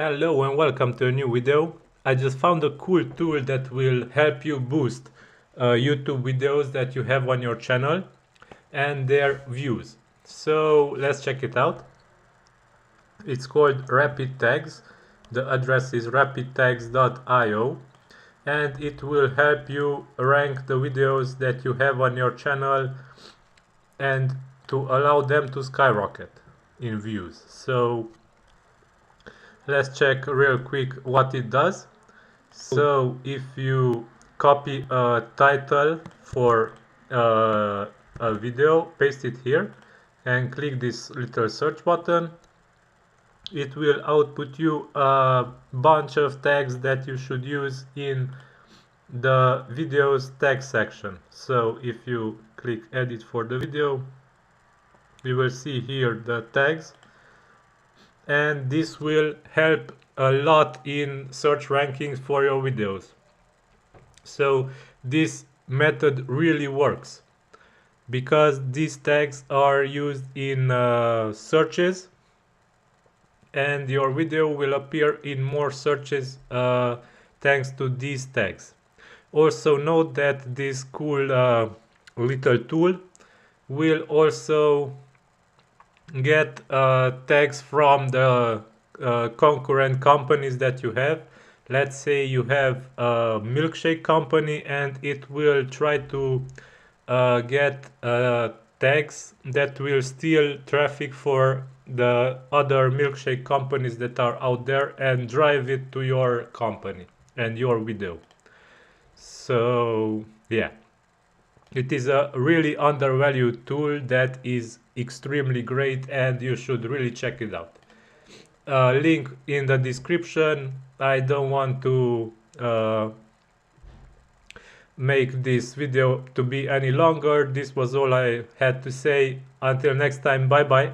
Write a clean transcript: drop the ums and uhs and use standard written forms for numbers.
Hello and welcome to a new video. I just found a cool tool that will help you boost YouTube videos that you have on your channel and their views. So let's check it out. It's called Rapid Tags. The address is rapidtags.io and it will help you rank the videos that you have on your channel and to allow them to skyrocket in views. So let's check real quick what it does. So if you copy a title for a video, paste it here and click this little search button, it will output you a bunch of tags that you should use in the video's tag section. So if you click edit for the video, you will see here the tags, and this will help a lot in search rankings for your videos. So this method really works because these tags are used in searches, and your video will appear in more searches thanks to these tags. Also note that this cool little tool will also get tags from the concurrent companies that you have. Let's say you have a milkshake company and it will try to get tags that will steal traffic for the other milkshake companies that are out there and drive it to your company and your video. So yeah, it is a really undervalued tool that is extremely great and you should really check it out. Link in the description. I don't want to make this video to be any longer. This was all I had to say. Until next time, bye bye.